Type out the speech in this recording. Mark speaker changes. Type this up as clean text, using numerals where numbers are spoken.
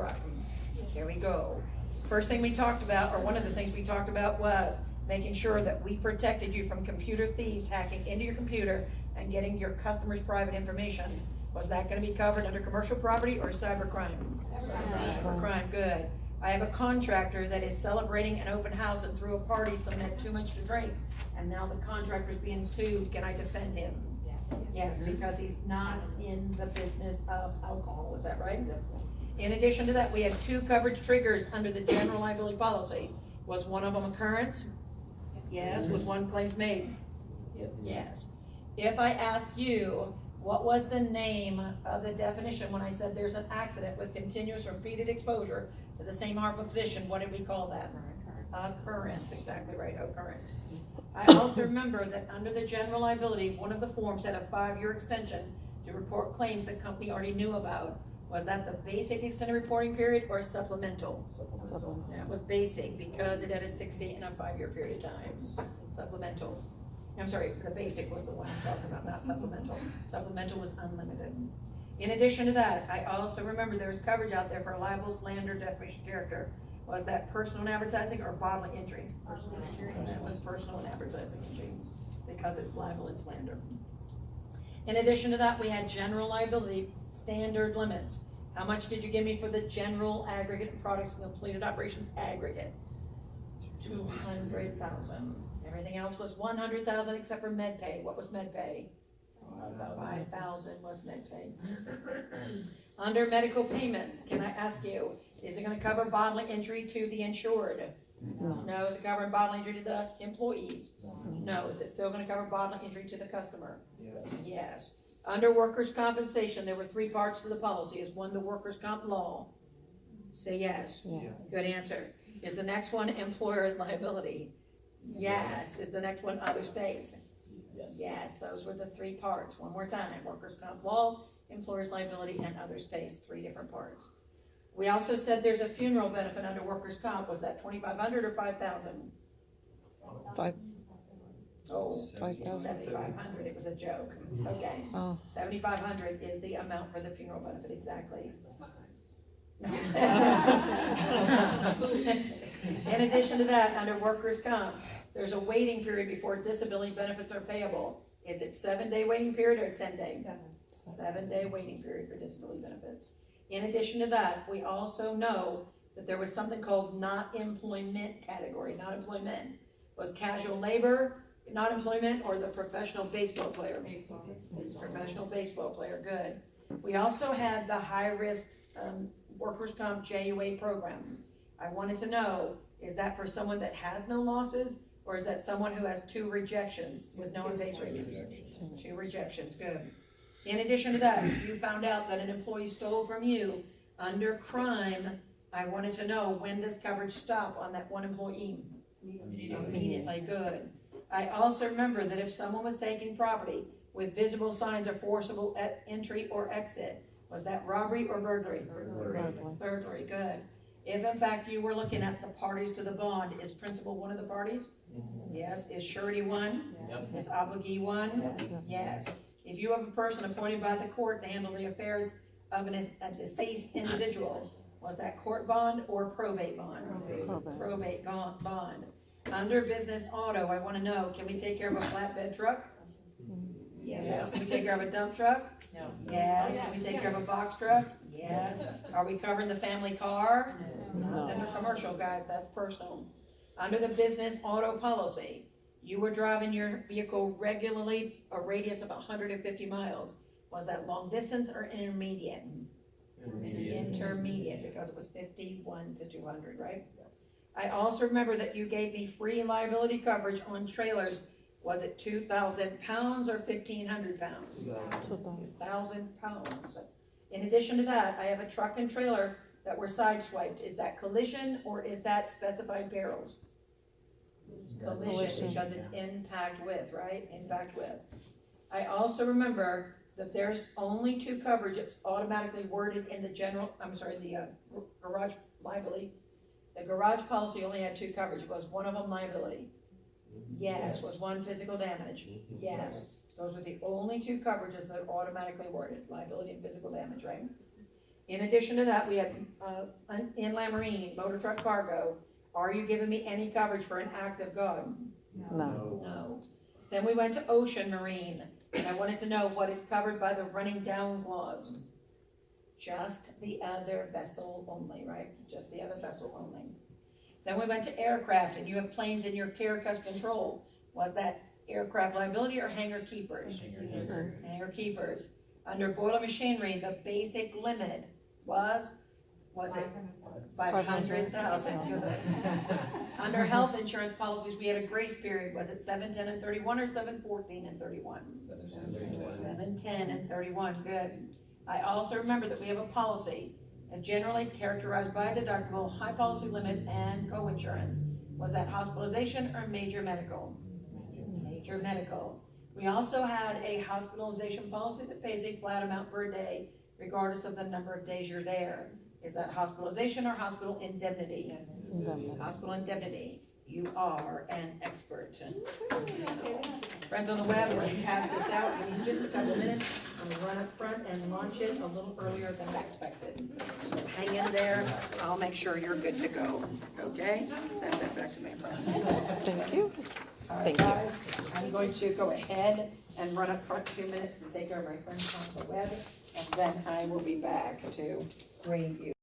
Speaker 1: right, here we go. First thing we talked about, or one of the things we talked about, was making sure that we protected you from computer thieves hacking into your computer and getting your customers' private information. Was that gonna be covered under commercial property or cybercrime? Cybercrime, good. I have a contractor that is celebrating an open house and threw a party, someone had too much to drink, and now the contractor's being sued, can I defend him? Yes, because he's not in the business of alcohol, is that right? In addition to that, we had 2 coverage triggers under the general liability policy. Was one of them occurrence? Yes. Was one claims made? Yes. If I ask you, what was the name of the definition when I said there's an accident with continuous repeated exposure to the same harmful condition, what did we call that? Occurrence, exactly right, occurrence. I also remember that under the general liability, one of the forms had a 5-year extension to report claims the company already knew about. Was that the basic extended reporting period or supplemental? Supplemental. That was basic because it had a 60 and a 5-year period of time. Supplemental. I'm sorry, the basic was the one I'm talking about, not supplemental. Supplemental was unlimited. In addition to that, I also remember there was coverage out there for libel, slander, defamation of character. Was that personal and advertising or bodily injury? That was personal and advertising injury because it's libel and slander. In addition to that, we had general liability standard limits. How much did you give me for the general aggregate and products and completed operations aggregate? 200,000. Everything else was 100,000 except for MedPay. What was MedPay? 5,000 was MedPay. Under medical payments, can I ask you, is it going to cover bodily injury to the insured? No. Is it covering bodily injury to the employees? No. Is it still going to cover bodily injury to the customer? Yes. Under workers' compensation, there were 3 parts to the policy. Is one the workers' comp law? Say yes. Good answer. Is the next one employer's liability? Yes. Is the next one other states? Yes. Those were the 3 parts. One more time. Workers' comp law, employer's liability, and other states. 3 different parts. We also said there's a funeral benefit under workers' comp. Was that 2,500 or 5,000?
Speaker 2: 5.
Speaker 1: Oh,
Speaker 2: 5,000.
Speaker 1: 7,500. It was a joke. Okay.
Speaker 2: Oh.
Speaker 1: 7,500 is the amount for the funeral benefit, exactly. In addition to that, under workers' comp, there's a waiting period before disability benefits are payable. Is it 7-day waiting period or 10-day? 7-day waiting period for disability benefits. In addition to that, we also know that there was something called not employment category. Not employment was casual labor, not employment, or the professional baseball player. Professional baseball player, good. We also had the high risk workers' comp JUA program. I wanted to know, is that for someone that has no losses, or is that someone who has 2 rejections with no unpaid premiums? 2 rejections, good. In addition to that, you found out that an employee stole from you under crime. I wanted to know, when does coverage stop on that one employee? Immediately, good. I also remember that if someone was taking property with visible signs of forcible entry or exit, was that robbery or burglary? Burglary, good. If in fact you were looking at the parties to the bond, is principal one of the parties? Yes. Is surety one? Is obligee one? Yes. If you have a person appointed by the court to handle the affairs of a deceased individual, was that court bond or probate bond? Probate bond. Under business auto, I want to know, can we take care of a flatbed truck? Yes. Can we take care of a dump truck?
Speaker 3: No.
Speaker 1: Yes. Can we take care of a box truck? Yes. Are we covering the family car? Not under commercial, guys, that's personal. Under the business auto policy, you were driving your vehicle regularly, a radius of 150 miles. Was that long distance or intermediate? Intermediate, because it was 51 to 200, right? I also remember that you gave me free liability coverage on trailers. Was it 2,000 pounds or 1,500 pounds? 2,000 pounds. In addition to that, I have a truck and trailer that were sideswiped. Is that collision or is that specified perils? Collision, because it's impact with, right? Impact with. I also remember that there's only 2 coverages automatically worded in the garage liability. The garage policy only had 2 coverage. Was one of them liability? Yes. Was one physical damage? Yes. Those are the only 2 coverages that are automatically worded, liability and physical damage, right? In addition to that, we had, inland marine, motor truck cargo. Are you giving me any coverage for an act of God?
Speaker 2: No.
Speaker 1: No. Then we went to ocean marine, and I wanted to know what is covered by the running down clause. Just the other vessel only, right? Just the other vessel only. Then we went to aircraft, and you have planes in your care, custody, control. Was that aircraft liability or hangar keepers? Hangar keepers. Under boiler machinery, the basic limit was it 500,000? Under health insurance policies, we had a grace period. Was it 7/10 and 31 or 7/14 and 31? 7/10 and 31, good. I also remember that we have a policy, generally characterized by a deductible, high policy limit, and co-insurance. Was that hospitalization or major medical? Major medical. We also had a hospitalization policy that pays a flat amount per day, regardless of the number of days you're there. Is that hospitalization or hospital indemnity? Hospital indemnity. You are an expert. Friends on the web, we're gonna pass this out. We need just a couple minutes. I'm gonna run up front and launch it a little earlier than I expected. So hang in there. I'll make sure you're good to go. Okay? Pass that back to me.
Speaker 2: Thank you.
Speaker 1: All right,
Speaker 2: Thank you.
Speaker 1: guys, I'm going to go ahead and run up front 2 minutes to take care of my friends on the web, and then I will be back to bring you.